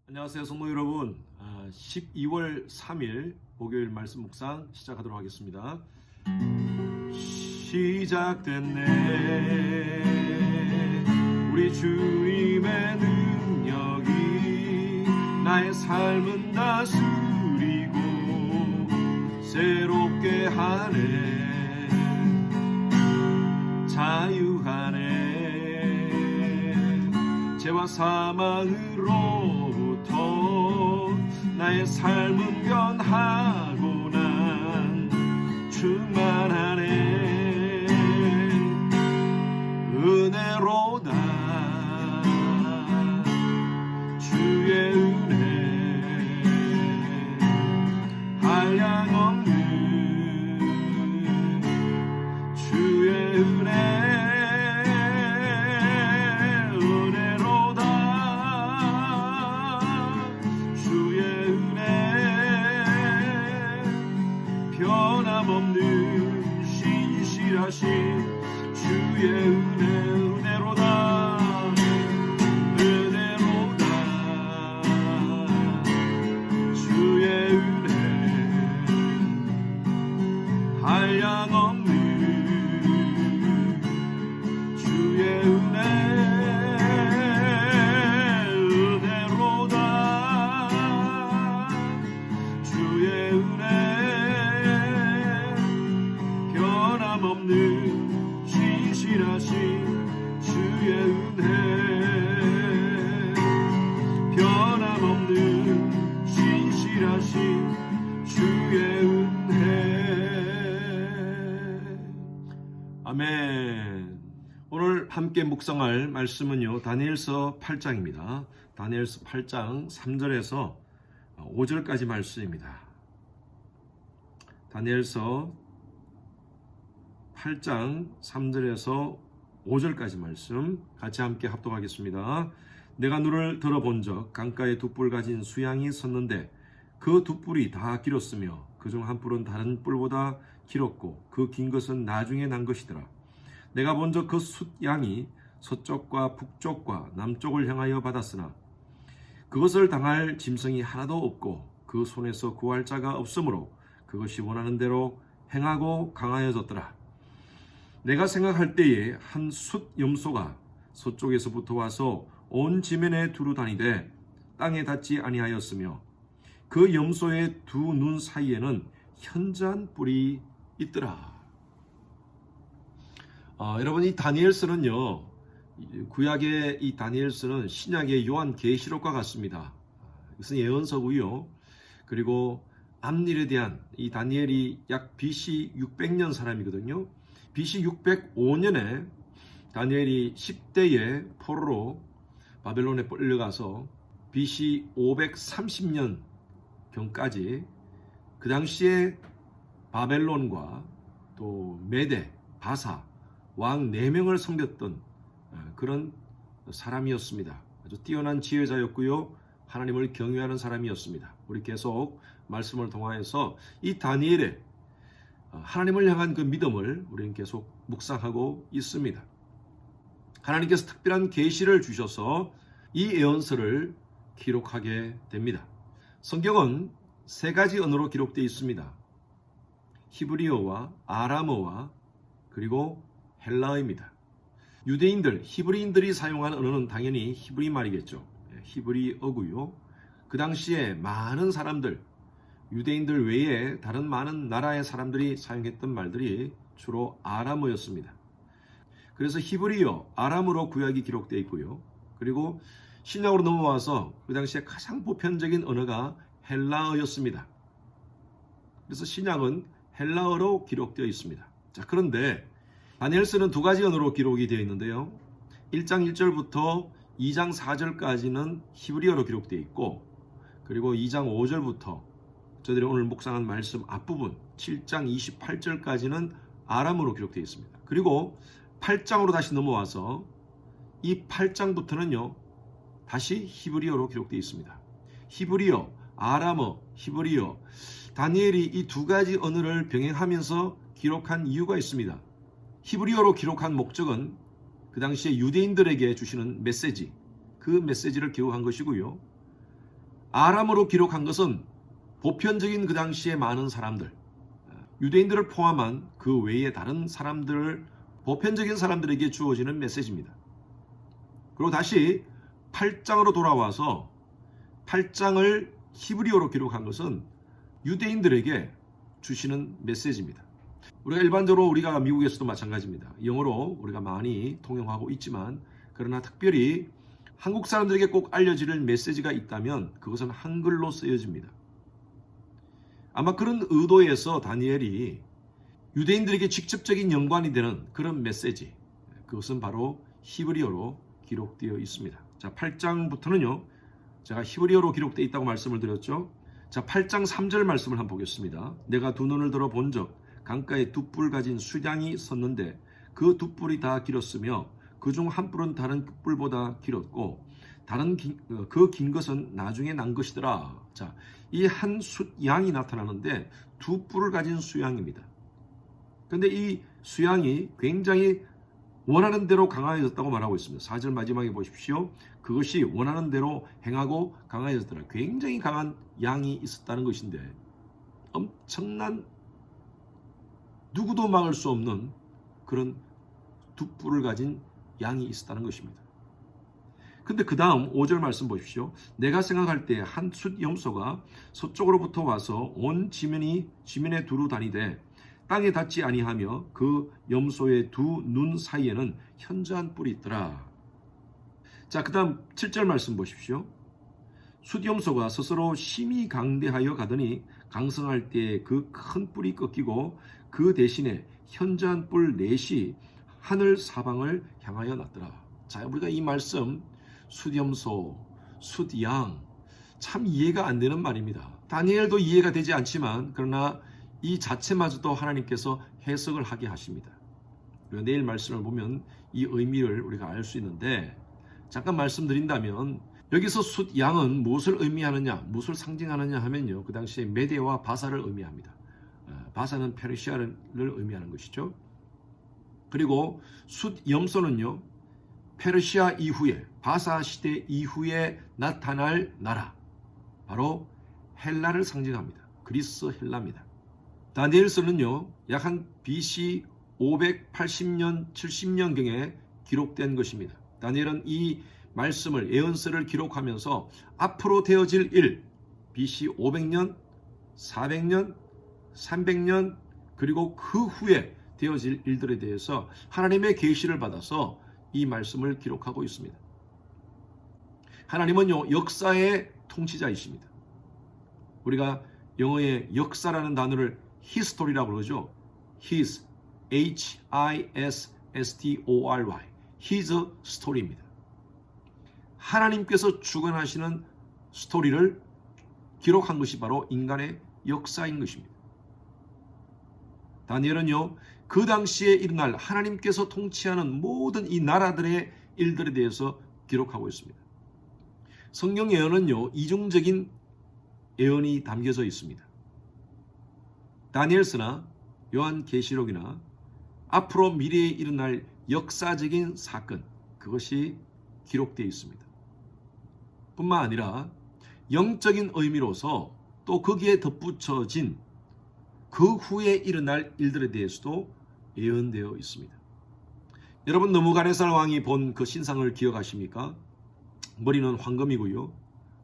안녕하세요, 성도 여러분. 12월 3일 목요일 말씀 묵상 시작하도록 하겠습니다. 시작됐네. 우리 주님의 능력이 나의 삶은 다스리고 새롭게 하네. 자유하네. 죄와 사망으로부터 나의 삶은 변하고 난 충만하네. 은혜로다. 주의 은혜 한량없는 주의 은혜 변함없는 신실하신 주의 은혜로다. 은혜로다. 주의 은혜 한량없는 주의 은혜 은혜로다. 주의 은혜 변함없는 신실하신 주의 은혜 변함없는 신실하신 주의 은혜. 아멘. 오늘 함께 묵상할 말씀은요, 다니엘서 8장입니다. 다니엘서 8장 3절에서 5절까지 말씀입니다. 다니엘서 8장 3절에서 5절까지 말씀 같이 함께 합독하겠습니다. 내가 눈을 들어본 적 강가에 두 뿔 가진 수양이 섰는데 그 두 뿔이 다 길었으며 그중 한 뿔은 다른 뿔보다 길었고 그 긴 것은 나중에 난 것이더라. 내가 본 적 그 숫양이 서쪽과 북쪽과 남쪽을 향하여 받았으나 그것을 당할 짐승이 하나도 없고 그 손에서 구할 자가 없으므로 그것이 원하는 대로 행하고 강하여졌더라. 내가 생각할 때에 한 숫 염소가 서쪽에서부터 와서 온 지면에 두루 다니되 땅에 닿지 아니하였으며 그 염소의 두 눈 사이에는 현저한 뿔이 있더라. 여러분, 이 다니엘서는요, 구약의 이 다니엘서는 신약의 요한계시록과 같습니다. 이것은 예언서고요. 그리고 앞일에 대한 이 다니엘이 약 BC 600년 사람이거든요. BC 605년에 다니엘이 10대에 포로로 바벨론에 끌려가서 BC 530년 경까지 그 당시에 바벨론과 또 메데, 바사, 왕 4명을 섬겼던 그런 사람이었습니다. 아주 뛰어난 지혜자였고요. 하나님을 경외하는 사람이었습니다. 우리 계속 말씀을 통하여서 이 다니엘의 하나님을 향한 그 믿음을 우리는 계속 묵상하고 있습니다. 하나님께서 특별한 계시를 주셔서 이 예언서를 기록하게 됩니다. 성경은 3가지 언어로 기록되어 있습니다. 히브리어와 아람어와 그리고 헬라어입니다. 유대인들, 히브리인들이 사용한 언어는 당연히 히브리 말이겠죠. 히브리어고요. 그 당시에 많은 사람들, 유대인들 외에 다른 많은 나라의 사람들이 사용했던 말들이 주로 아람어였습니다. 그래서 히브리어, 아람어로 구약이 기록되어 있고요. 그리고 신약으로 넘어와서 그 당시에 가장 보편적인 언어가 헬라어였습니다. 그래서 신약은 헬라어로 기록되어 있습니다. 자, 그런데 다니엘서는 2가지 언어로 기록이 되어 있는데요. 1장 1절부터 2장 4절까지는 히브리어로 기록되어 있고, 그리고 2장 5절부터 저희들이 오늘 묵상한 말씀 앞부분 7장 28절까지는 아람어로 기록되어 있습니다. 그리고 8장으로 다시 넘어와서 이 8장부터는요 다시 히브리어로 기록되어 있습니다. 히브리어, 아람어, 히브리어, 다니엘이 이 2가지 언어를 병행하면서 기록한 이유가 있습니다. 히브리어로 기록한 목적은 그 당시에 유대인들에게 주시는 메시지, 그 메시지를 기록한 것이고요. 아람어로 기록한 것은 보편적인 그 당시에 많은 사람들, 유대인들을 포함한 그 외의 다른 사람들, 보편적인 사람들에게 주어지는 메시지입니다. 그리고 다시 8장으로 돌아와서 8장을 히브리어로 기록한 것은 유대인들에게 주시는 메시지입니다. 우리가 일반적으로 우리가 미국에서도 마찬가지입니다. 영어로 우리가 많이 통용하고 있지만 그러나 특별히 한국 사람들에게 꼭 알려질 메시지가 있다면 그것은 한글로 쓰여집니다. 아마 그런 의도에서 다니엘이 유대인들에게 직접적인 연관이 되는 그런 메시지, 그것은 바로 히브리어로 기록되어 있습니다. 자, 8장부터는요. 제가 히브리어로 기록되어 있다고 말씀을 드렸죠. 자, 8장 3절 말씀을 한번 보겠습니다. 내가 두 눈을 들어 본적 강가에 두 뿔 가진 수양이 섰는데 그 두 뿔이 다 길었으며 그중 한 뿔은 다른 뿔보다 길었고 그 긴 것은 나중에 난 것이더라. 자, 이 한 숫양이 나타나는데 두 뿔을 가진 수양입니다. 그런데 이 수양이 굉장히 원하는 대로 강화해졌다고 말하고 있습니다. 4절 마지막에 보십시오. 그것이 원하는 대로 행하고 강화해졌더라. 굉장히 강한 양이 있었다는 것인데 엄청난 누구도 막을 수 없는 그런 두 뿔을 가진 양이 있었다는 것입니다. 근데 그 다음 5절 말씀 보십시오. 내가 생각할 때 한 숫 염소가 서쪽으로부터 와서 온 지면에 두루 다니되 땅에 닿지 아니하며 그 염소의 두 눈 사이에는 현저한 뿔이 있더라. 자, 그 다음 7절 말씀 보십시오. 숫 염소가 스스로 심히 강대하여 가더니 강성할 때 그 큰 뿔이 꺾이고 그 대신에 현저한 뿔 넷이 하늘 사방을 향하여 났더라. 자, 우리가 이 말씀 숫염소, 숫양 참 이해가 안 되는 말입니다. 다니엘도 이해가 되지 않지만 그러나 이 자체마저도 하나님께서 해석을 하게 하십니다. 우리가 내일 말씀을 보면 이 의미를 우리가 알 수 있는데 잠깐 말씀드린다면 여기서 숫양은 무엇을 의미하느냐, 무엇을 상징하느냐 하면요. 그 당시에 메대와 바사를 의미합니다. 바사는 페르시아를 의미하는 것이죠. 그리고 숫염소는요. 페르시아 이후에 바사 시대 이후에 나타날 나라 바로 헬라를 상징합니다. 그리스 헬라입니다. 다니엘서는요. 약 한 BC 580년 70년경에 기록된 것입니다. 다니엘은 이 말씀을 예언서를 기록하면서 앞으로 되어질 일 BC 500년, 400년, 300년 그리고 그 후에 되어질 일들에 대해서 하나님의 계시를 받아서 이 말씀을 기록하고 있습니다. 하나님은요 역사의 통치자이십니다. 우리가 영어의 역사라는 단어를 history라고 그러죠. His, H-I-S-S-T-O-R-Y, His story입니다. 하나님께서 주관하시는 스토리를 기록한 것이 바로 인간의 역사인 것입니다. 다니엘은요 그 당시에 일어날 하나님께서 통치하는 모든 이 나라들의 일들에 대해서 기록하고 있습니다. 성경 예언은요 이중적인 예언이 담겨져 있습니다. 다니엘서나 요한계시록이나 앞으로 미래에 일어날 역사적인 사건 그것이 기록되어 있습니다. 뿐만 아니라 영적인 의미로서 또 거기에 덧붙여진 그 후에 일어날 일들에 대해서도 예언되어 있습니다. 여러분 느부갓네살 왕이 본 그 신상을 기억하십니까? 머리는 황금이고요.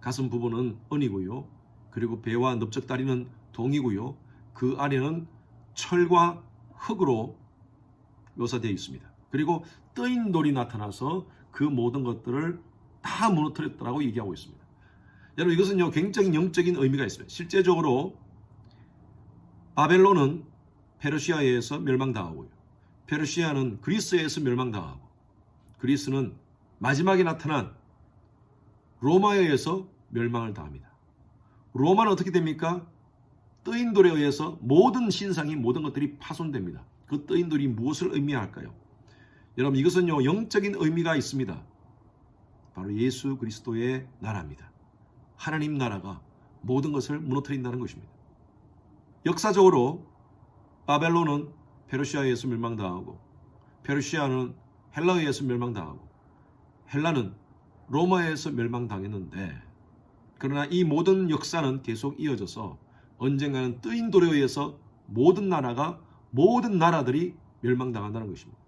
가슴 부분은 은이고요. 그리고 배와 넓적다리는 동이고요. 그 아래는 철과 흙으로 묘사되어 있습니다. 그리고 뜨인 돌이 나타나서 그 모든 것들을 다 무너뜨렸다고 얘기하고 있습니다. 여러분 이것은요 굉장히 영적인 의미가 있습니다. 실제적으로 바벨론은 페르시아에 의해서 멸망당하고요. 페르시아는 그리스에 의해서 멸망당하고 그리스는 마지막에 나타난 로마에 의해서 멸망을 당합니다. 로마는 어떻게 됩니까? 뜨인 돌에 의해서 모든 신상이 모든 것들이 파손됩니다. 그 뜨인 돌이 무엇을 의미할까요? 여러분 이것은요 영적인 의미가 있습니다. 바로 예수 그리스도의 나라입니다. 하나님 나라가 모든 것을 무너뜨린다는 것입니다. 역사적으로 바벨론은 페르시아에 의해서 멸망당하고 페르시아는 헬라에 의해서 멸망당하고 헬라는 로마에 의해서 멸망당했는데 그러나 이 모든 역사는 계속 이어져서 언젠가는 뜨인 돌에 의해서 모든 나라들이 멸망당한다는 것입니다.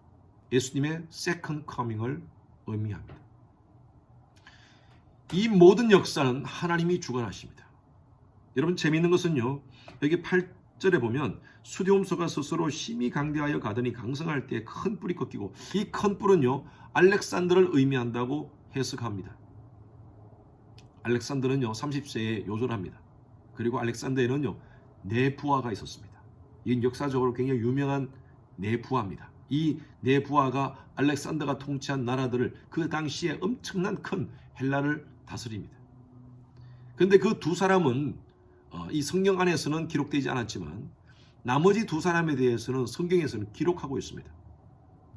예수님의 세컨드 커밍을 의미합니다. 이 모든 역사는 하나님이 주관하십니다. 여러분, 재미있는 것은요, 여기 8절에 보면 수디움소가 스스로 심히 강대하여 가더니 강성할 때 큰 뿔이 꺾이고, 이 큰 뿔은요 알렉산더를 의미한다고 해석합니다. 알렉산더는요 30세에 요절합니다. 그리고 알렉산더에는요 네 부하가 있었습니다. 이건 역사적으로 굉장히 유명한 네 부하입니다. 이 네 부하가 알렉산더가 통치한 나라들을 그 당시에 엄청난 큰 헬라를 다스립니다. 그런데 그 두 사람은 이 성경 안에서는 기록되지 않았지만 나머지 두 사람에 대해서는 성경에서는 기록하고 있습니다.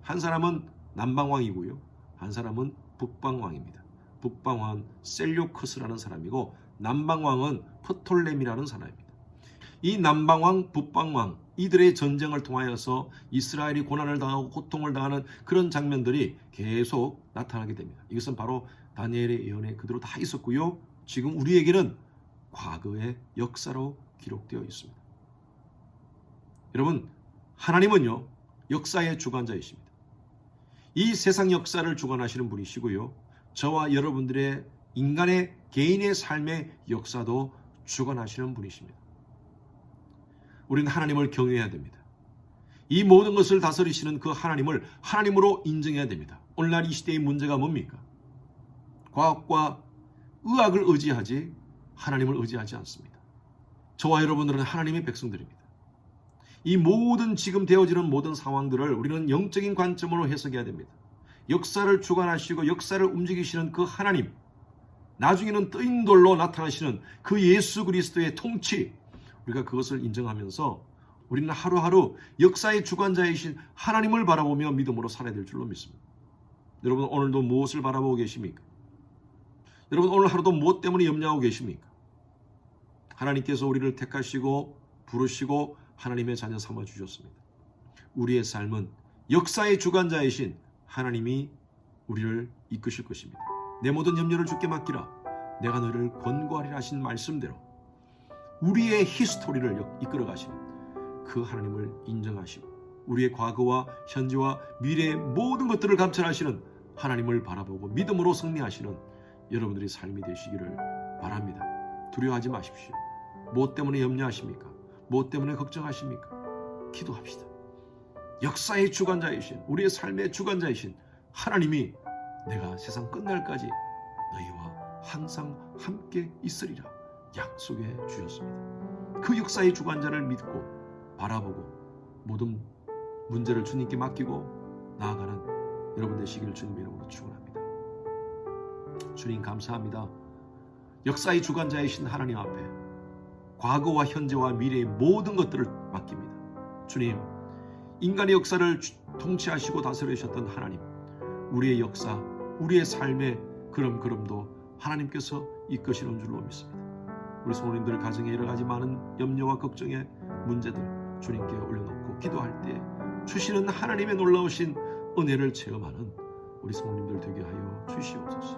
한 사람은 남방왕이고요, 한 사람은 북방왕입니다. 북방왕은 셀류커스라는 사람이고 남방왕은 프톨레미라는 사람입니다. 이 남방왕, 북방왕 이들의 전쟁을 통하여서 이스라엘이 고난을 당하고 고통을 당하는 그런 장면들이 계속 나타나게 됩니다. 이것은 바로 다니엘의 예언에 그대로 다 있었고요, 지금 우리에게는 과거의 역사로 기록되어 있습니다. 여러분, 하나님은요 역사의 주관자이십니다. 이 세상 역사를 주관하시는 분이시고요, 저와 여러분들의 인간의 개인의 삶의 역사도 주관하시는 분이십니다. 우리는 하나님을 경외해야 됩니다. 이 모든 것을 다스리시는 그 하나님을 하나님으로 인정해야 됩니다. 오늘날 이 시대의 문제가 뭡니까? 과학과 의학을 의지하지 하나님을 의지하지 않습니다. 저와 여러분들은 하나님의 백성들입니다. 이 모든 지금 되어지는 모든 상황들을 우리는 영적인 관점으로 해석해야 됩니다. 역사를 주관하시고 역사를 움직이시는 그 하나님, 나중에는 뜨인 돌로 나타나시는 그 예수 그리스도의 통치, 우리가 그것을 인정하면서 우리는 하루하루 역사의 주관자이신 하나님을 바라보며 믿음으로 살아야 될 줄로 믿습니다. 여러분, 오늘도 무엇을 바라보고 계십니까? 여러분, 오늘 하루도 무엇 때문에 염려하고 계십니까? 하나님께서 우리를 택하시고 부르시고 하나님의 자녀 삼아 주셨습니다. 우리의 삶은 역사의 주관자이신 하나님이 우리를 이끄실 것입니다. 내 모든 염려를 주께 맡기라. 내가 너를 권고하리라 하신 말씀대로 우리의 히스토리를 이끌어 가시는 그 하나님을 인정하시고 우리의 과거와 현재와 미래의 모든 것들을 감찰하시는 하나님을 바라보고 믿음으로 승리하시는 여러분들의 삶이 되시기를 바랍니다. 두려워하지 마십시오. 무엇 때문에 염려하십니까? 무엇 때문에 걱정하십니까? 기도합시다. 역사의 주관자이신, 우리의 삶의 주관자이신 하나님이 내가 세상 끝날까지 너희와 항상 함께 있으리라 약속해 주셨습니다. 그 역사의 주관자를 믿고 바라보고 모든 문제를 주님께 맡기고 나아가는 여러분 되시기를 주님의 이름으로 축원합니다. 주님 감사합니다. 역사의 주관자이신 하나님 앞에 과거와 현재와 미래의 모든 것들을 맡깁니다. 주님, 인간의 역사를 통치하시고 다스리셨던 하나님, 우리의 역사, 우리의 삶의 걸음걸음도 하나님께서 이끄시는 줄로 믿습니다. 우리 성도님들 가정에 여러 가지 많은 염려와 걱정의 문제들 주님께 올려놓고 기도할 때 주시는 하나님의 놀라우신 은혜를 체험하는 우리 성도님들 되게 하여 주시옵소서.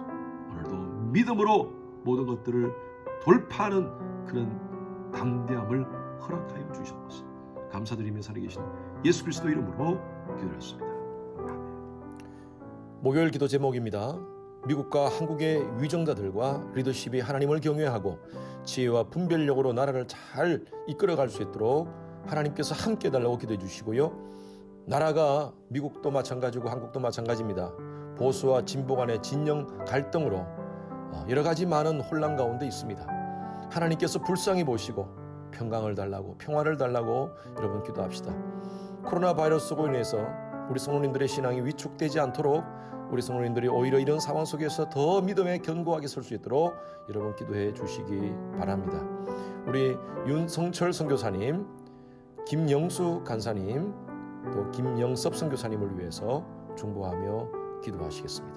오늘도 믿음으로 모든 것들을 돌파하는 그런 담대함을 허락하여 주시옵소서. 감사드리며 살아계신 예수 그리스도 이름으로 기도했습니다. 목요일 기도 제목입니다. 미국과 한국의 위정자들과 리더십이 하나님을 경외하고 지혜와 분별력으로 나라를 잘 이끌어갈 수 있도록 하나님께서 함께 해달라고 기도해 주시고요. 나라가 미국도 마찬가지고 한국도 마찬가지입니다. 보수와 진보 간의 진영 갈등으로 여러 가지 많은 혼란 가운데 있습니다. 하나님께서 불쌍히 보시고 평강을 달라고, 평화를 달라고 여러분 기도합시다. 코로나 바이러스로 인해서 우리 성도님들의 신앙이 위축되지 않도록 우리 성도님들이 오히려 이런 상황 속에서 더 믿음에 견고하게 설 수 있도록 여러분 기도해 주시기 바랍니다. 우리 윤성철 선교사님, 김영수 간사님, 또 김영섭 선교사님을 위해서 중보하며 기도하시겠습니다.